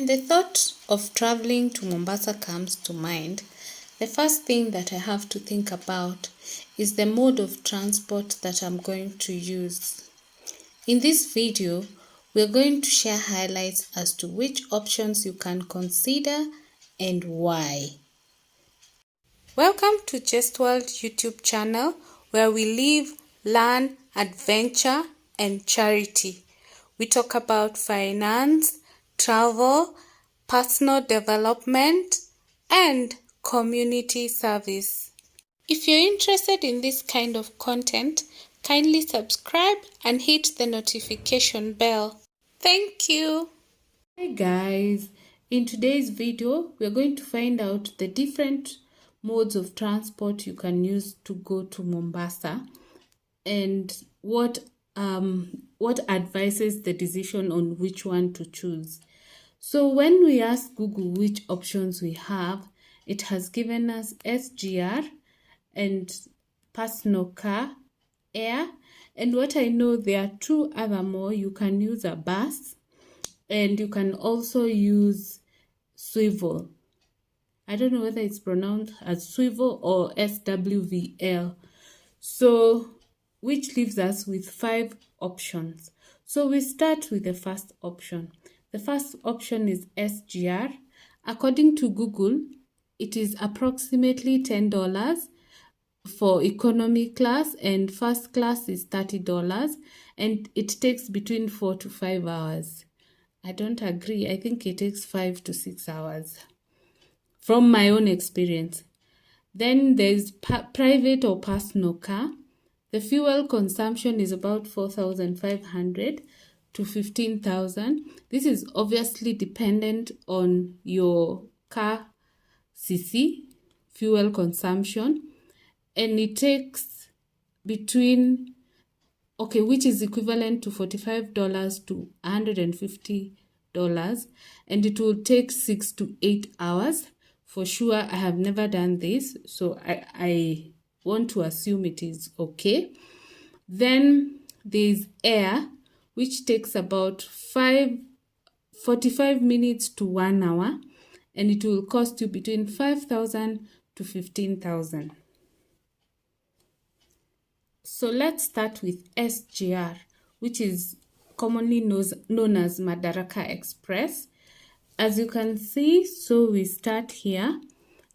When the thought of traveling to Mombasa comes to mind, the first thing that I have to think about is the mode of transport that I'm going to use. In this video, we're going to share highlights as to which options you can consider and why. Welcome to Swvl YouTube channel, where we live, learn, adventure and charity. We talk about finance, travel, personal development and community service. If you're interested in this kind of content, kindly subscribe and hit the notification bell. Thank you. Hi guys, in today's video, we're going to find out the different modes of transport you can use to go to Mombasa and what advises the decision on which one to choose. So when we ask Google which options we have, it has given us SGR and personal car, air, and what I know there are two other more. You can use a bus and you can also use Swvl. I don't know whether it's pronounced as Swvl or SWVL. So, which leaves us with 5 options. So we start with the first option. The first option is SGR. According to Google, it is approximately $10 for economy class and first class is $30 and it takes between 4 to 5 hours. I don't agree. I think it takes 5 to 6 hours from my own experience. Then there's private or personal car. The fuel consumption is about 4,500 to 15,000. This is obviously dependent on your car cc, fuel consumption, and it takes between, which is equivalent to $45 to $150, and it will take 6 to 8 hours. For sure, I have never done this, so I want to assume it is okay. Then there's air, which takes about 45 minutes to 1 hour, and it will cost you between 5,000 to 15,000. So let's start with SGR, which is commonly known as Madaraka Express. As you can see, so we start here.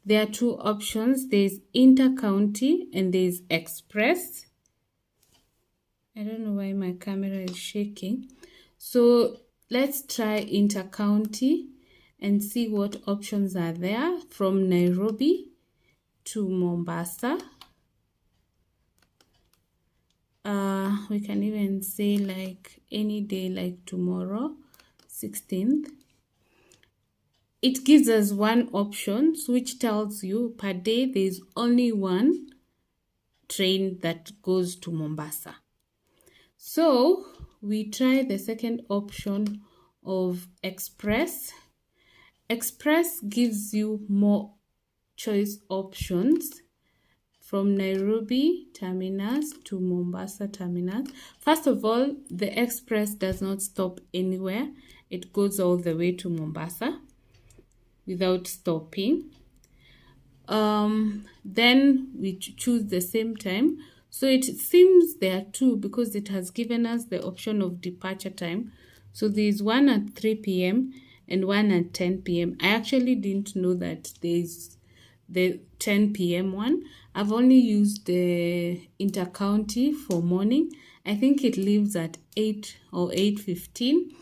There are two options. There's inter-county and there's express. I don't know why my camera is shaking. So let's try inter-county and see what options are there from Nairobi to Mombasa. We can even say like any day, like tomorrow, 16th. It gives us one option, which tells you per day there's only one train that goes to Mombasa. So we try the second option of express. Express gives you more choice options from Nairobi terminus to Mombasa terminus. First of all, the express does not stop anywhere. It goes all the way to Mombasa without stopping. Then we choose the same time. So it seems there are two because it has given us the option of departure time. So there's one at 3 p.m. and one at 10 p.m. I actually didn't know that there's the 10 p.m. one. I've only used the inter-county for morning. I think it leaves at 8 or 8:15.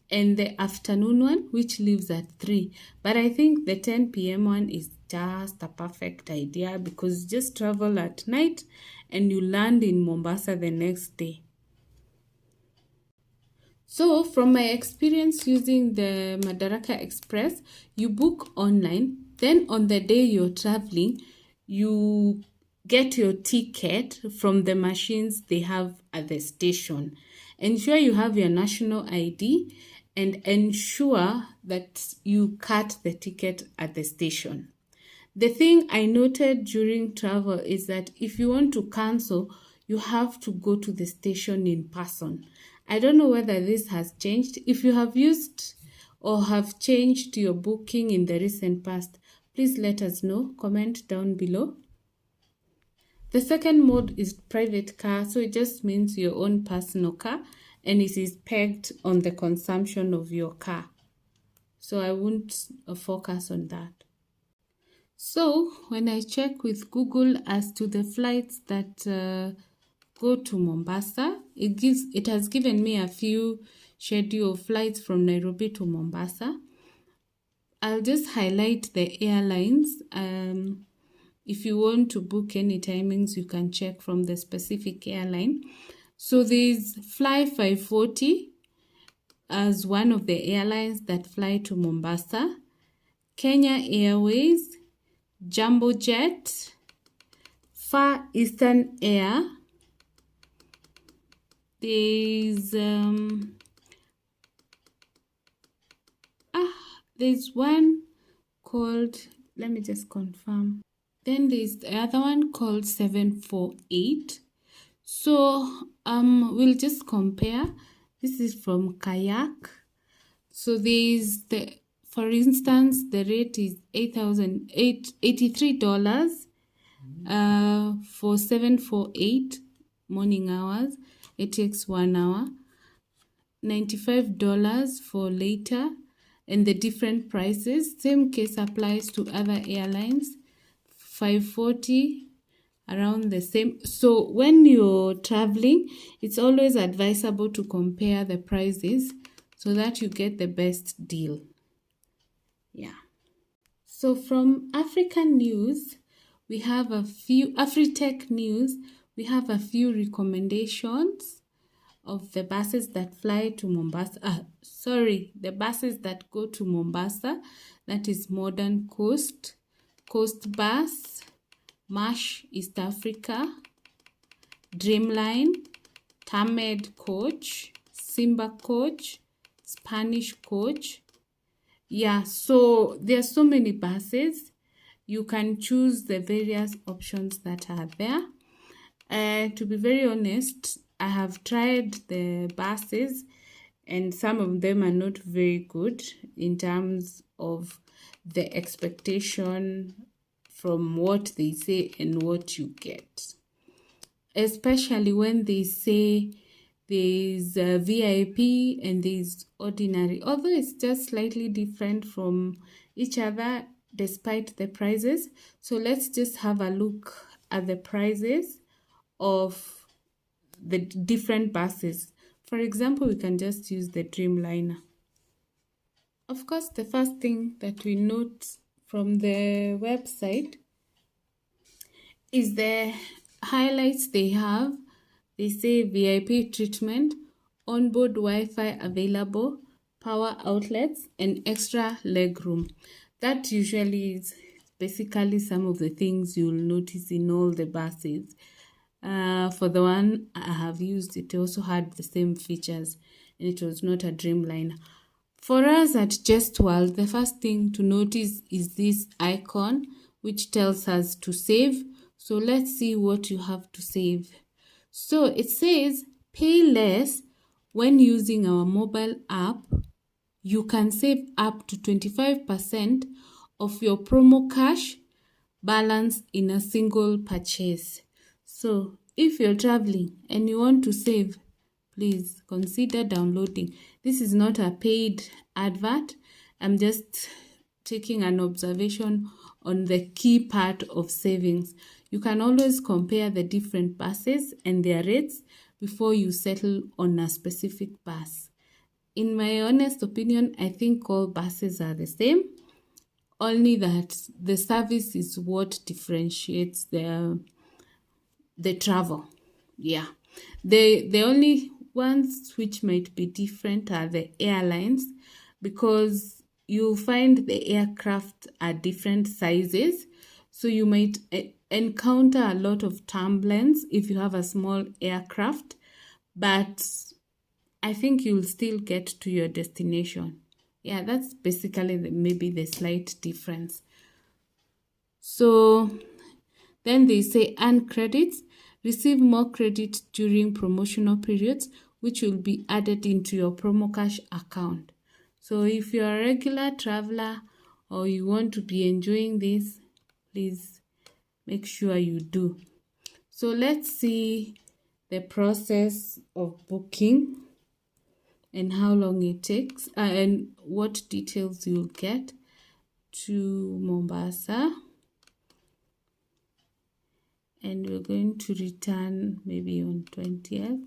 And the afternoon one, which leaves at 3. But I think the 10 p.m. one is just a perfect idea because you just travel at night and you land in Mombasa the next day. So from my experience using the Madaraka Express, you book online. Then on the day you're traveling, you get your ticket from the machines they have at the station. Ensure you have your national ID and ensure that you cut the ticket at the station. The thing I noted during travel is that if you want to cancel, you have to go to the station in person. I don't know whether this has changed. If you have used or have changed your booking in the recent past, please let us know. Comment down below. The second mode is private car, so it just means your own personal car, and it is pegged on the consumption of your car. So I won't focus on that. So when I check with Google as to the flights that go to Mombasa, it has given me a few schedule of flights from Nairobi to Mombasa. I'll just highlight the airlines. If you want to book any timings, you can check from the specific airline. So there's Fly 540 as one of the airlines that fly to Mombasa, Kenya Airways, Jumbo Jet, Far Eastern Air. There's one called, let me just confirm. Then there's the other one called 748. So we'll just compare. This is from Kayak. So there's for instance, the rate is $83 for 748 morning hours. It takes 1 hour. $95 for later, and the different prices. Same case applies to other airlines. 540 around the same. So when you're traveling, it's always advisable to compare the prices so that you get the best deal. Yeah. So from African news, we have a few Afritech news. We have a few recommendations of the buses that fly to Mombasa. The buses that go to Mombasa. That is Modern Coast, Coast Bus, Marsh East Africa, Dreamline, Tamed Coach, Simba Coach, Spanish Coach. Yeah, so there are so many buses. You can choose the various options that are there. To be very honest, I have tried the buses and some of them are not very good in terms of the expectation from what they say and what you get. Especially when they say there's a VIP and there's ordinary, although it's just slightly different from each other despite the prices. So let's just have a look at the prices of the different buses. For example, we can just use the Dreamliner. Of course, the first thing that we note from the website is the highlights they have. They say VIP treatment, onboard Wi-Fi available, power outlets, and extra legroom. That usually is basically some of the things you'll notice in all the buses. For the one I have used, it also had the same features and it was not a Dreamliner. For us at Swvl, the first thing to notice is this icon which tells us to save. So let's see what you have to save. So it says pay less when using our mobile app. You can save up to 25% of your promo cash balance in a single purchase. So if you're traveling and you want to save, please consider downloading. This is not a paid advert. I'm just taking an observation on the key part of savings. You can always compare the different buses and their rates before you settle on a specific bus. In my honest opinion, I think all buses are the same, only that the service is what differentiates the travel. Yeah. The only ones which might be different are the airlines, because you'll find the aircraft are different sizes. So you might encounter a lot of turbulence if you have a small aircraft, but I think you'll still get to your destination. Yeah, that's basically maybe the slight difference. So then they say earn credits, receive more credit during promotional periods, which will be added into your promo cash account. So if you're a regular traveler or you want to be enjoying this, please make sure you do. So let's see the process of booking and how long it takes and what details you'll get to Mombasa. And we're going to return maybe on 20th.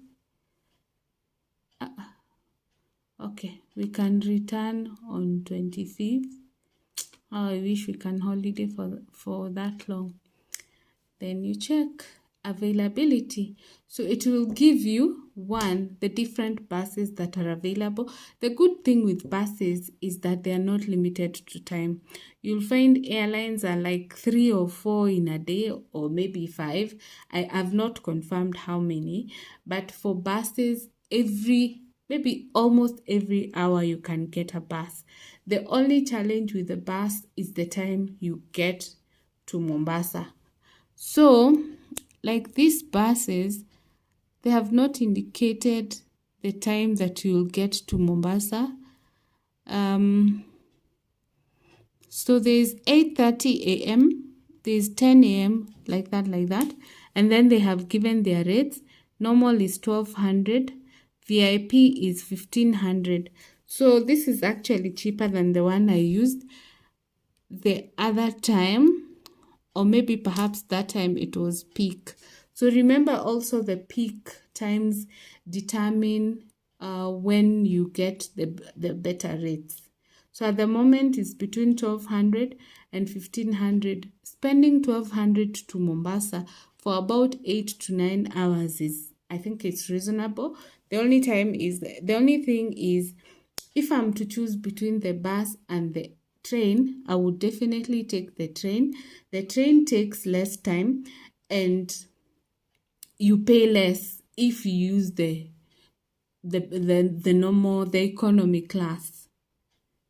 Okay, we can return on 25th. Oh, I wish we can holiday for that long. Then you check availability. So it will give you the different buses that are available. The good thing with buses is that they are not limited to time. You'll find airlines are like 3 or 4 in a day, or maybe 5. I have not confirmed how many, but for buses, maybe almost every hour you can get a bus. The only challenge with the bus is the time you get to Mombasa. So, like these buses, they have not indicated the time that you'll get to Mombasa. So there's 8:30 a.m., there's 10 a.m., like that. And then they have given their rates. Normal is 1,200, VIP is 1,500. So this is actually cheaper than the one I used the other time. Or maybe perhaps that time it was peak. So remember also the peak times determine when you get the better rates. So at the moment it's between 1,200 and 1,500. Spending 1,200 to Mombasa for about 8 to 9 hours I think it's reasonable. The only thing is, if I'm to choose between the bus and the train, I would definitely take the train. The train takes less time and you pay less if you use the economy class.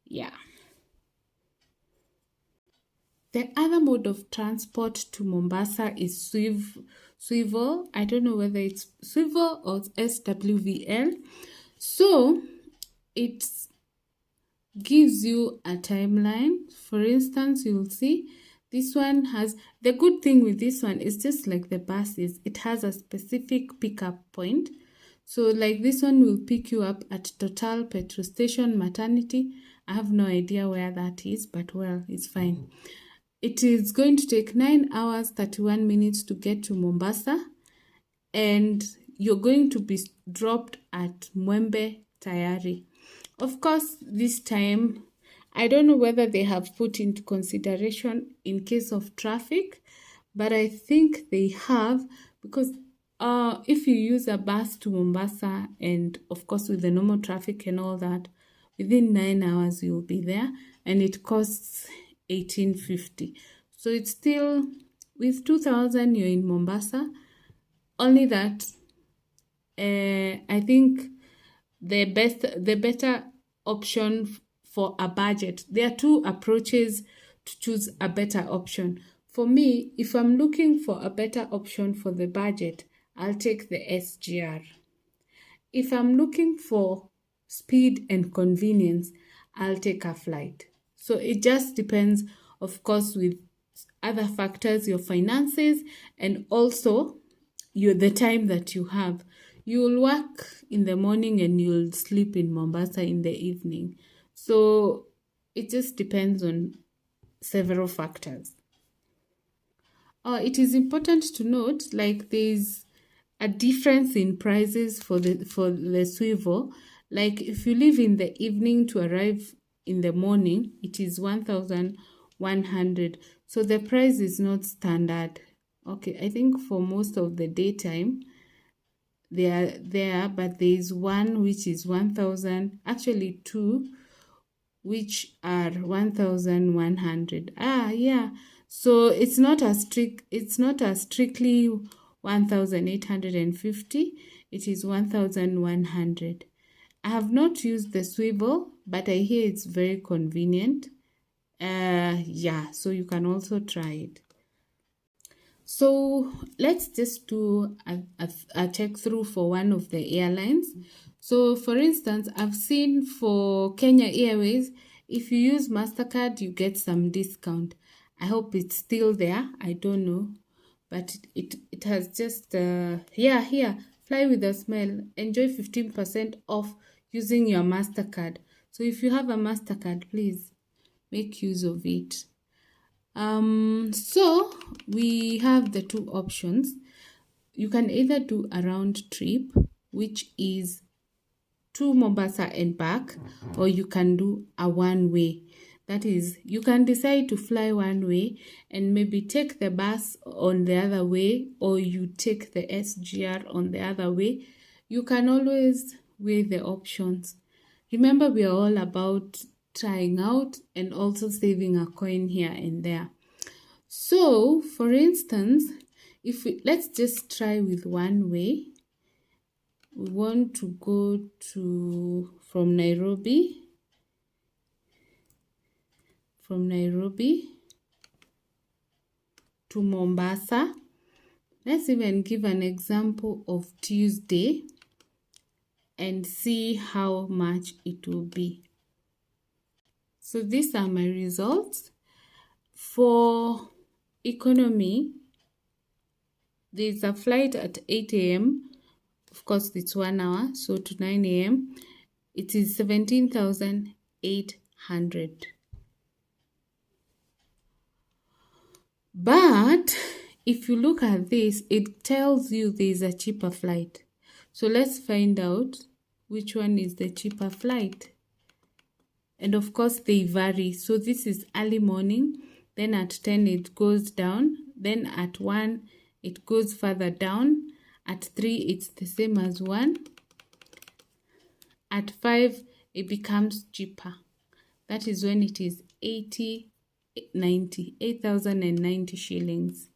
Yeah. The other mode of transport to Mombasa is Swvl. I don't know whether it's Swvl or SWVL. So it gives you a timeline. For instance, you'll see this one has, the good thing with this one is just like the buses, it has a specific pickup point. So like this one will pick you up at Total Petrol Station Maternity. I have no idea where that is, but well, it's fine. It is going to take 9 hours, 31 minutes to get to Mombasa, and you're going to be dropped at Mwembe Tayari. Of course, this time, I don't know whether they have put into consideration in case of traffic, but I think they have, because if you use a bus to Mombasa, and of course with the normal traffic and all that, within 9 hours you'll be there, and it costs 1850. So it's still, with 2,000 you're in Mombasa. Only that I think the better option for a budget. There are two approaches to choose a better option. For me, if I'm looking for a better option for the budget, I'll take the SGR. If I'm looking for speed and convenience, I'll take a flight. So it just depends, of course, with other factors, your finances, and also the time that you have. You'll work in the morning and you'll sleep in Mombasa in the evening. So it just depends on several factors. It is important to note, like, there's a difference in prices for the Swvl. Like if you leave in the evening to arrive in the morning, it is 1,100. So the price is not standard. Okay, I think for most of the daytime they are there, but there is one which is 1,000, actually two which are 1,100. Yeah. So it's not as strictly 1,850. It is 1,100. I have not used the Swvl, but I hear it's very convenient. Yeah, so you can also try it. So let's just do a check through for one of the airlines. So for instance, I've seen for Kenya Airways, if you use MasterCard, you get some discount. I hope it's still there. I don't know. But it has just, here, fly with a smile. Enjoy 15% off using your MasterCard. So if you have a MasterCard, please make use of it. So we have the two options. You can either do a round trip, which is to Mombasa and back, or you can do a one way. That is, you can decide to fly one way and maybe take the bus on the other way, or you take the SGR on the other way. You can always weigh the options. Remember, we are all about trying out and also saving a coin here and there. So, for instance, let's just try with one way. We want to go from Nairobi to Mombasa. Let's even give an example of Tuesday and see how much it will be. So these are my results. For economy, there's a flight at 8 a.m. Of course, it's 1 hour, so to 9 a.m. It is 17,800. But if you look at this, it tells you there's a cheaper flight. So let's find out which one is the cheaper flight. And of course, they vary. So this is early morning. Then at 10, it goes down. Then at 1, it goes further down. At 3, it's the same as 1. At 5, it becomes cheaper. That is when it is 8,090 shillings.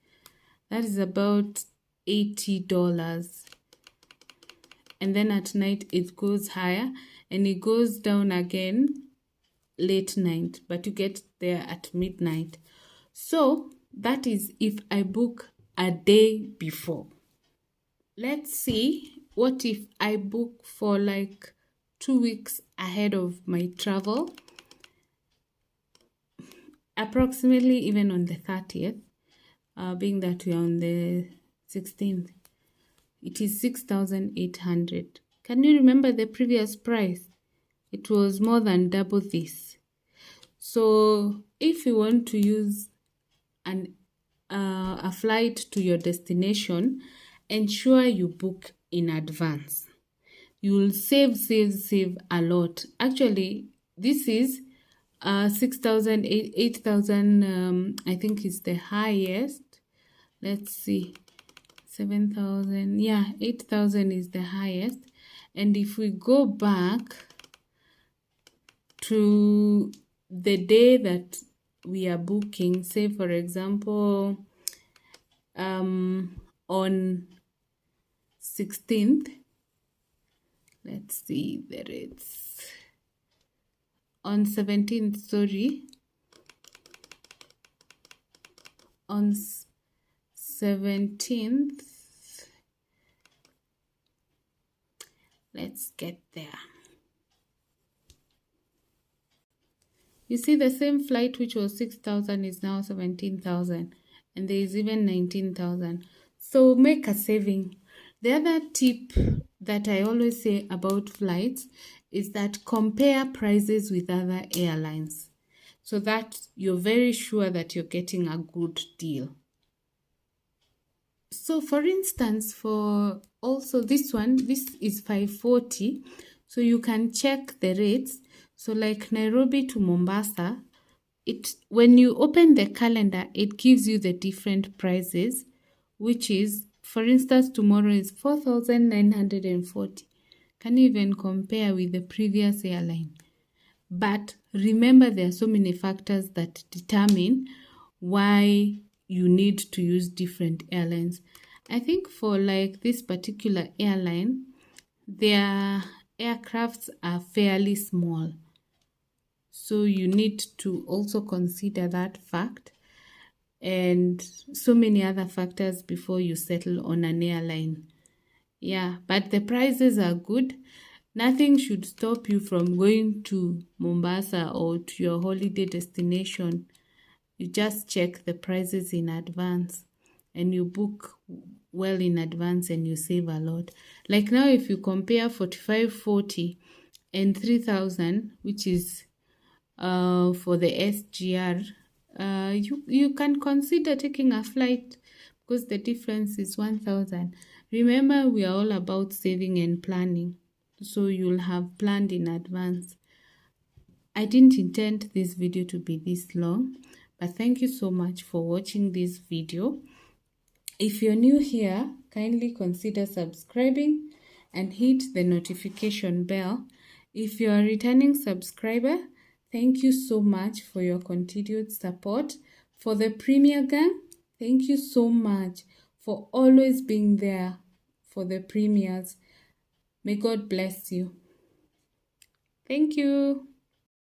That is about $80. And then at night, it goes higher and it goes down again late night, but you get there at midnight. So that is if I book a day before. Let's see, what if I book for like 2 weeks ahead of my travel? Approximately even on the 30th, being that we are on the 16th, it is 6,800. Can you remember the previous price? It was more than double this. So if you want to use a flight to your destination, ensure you book in advance. You will save a lot. Actually, this is 6,000, 8,000, I think is the highest. Let's see, 7,000, yeah, 8,000 is the highest. And if we go back to the day that we are booking, say for example, on 16th, let's see the rates. On 17th, sorry, on 17th, let's get there. You see, the same flight which was 6,000 is now 17,000, and there is even 19,000. So make a saving. The other tip that I always say about flights is that compare prices with other airlines so that you're very sure that you're getting a good deal. So for instance, for also this one, this is 540. So you can check the rates. So like Nairobi to Mombasa, when you open the calendar, it gives you the different prices, which is, for instance, tomorrow is 4,940. Can you even compare with the previous airline? But remember, there are so many factors that determine why you need to use different airlines. I think for like this particular airline, their aircrafts are fairly small. So you need to also consider that fact. and so many other factors before you settle on an airline. Yeah, but the prices are good. Nothing should stop you from going to Mombasa or to your holiday destination. You just check the prices in advance and you book well in advance and you save a lot. Like now, if you compare 4540 and 3000, which is for the SGR, you can consider taking a flight because the difference is 1000. Remember, we are all about saving and planning, so you'll have planned in advance. I didn't intend this video to be this long, but thank you so much for watching this video. If you're new here, kindly consider subscribing and hit the notification bell. If you're a returning subscriber, thank you so much for your continued support. For the Premier Gang, thank you so much for always being there for the premiers. May God bless you. Thank you.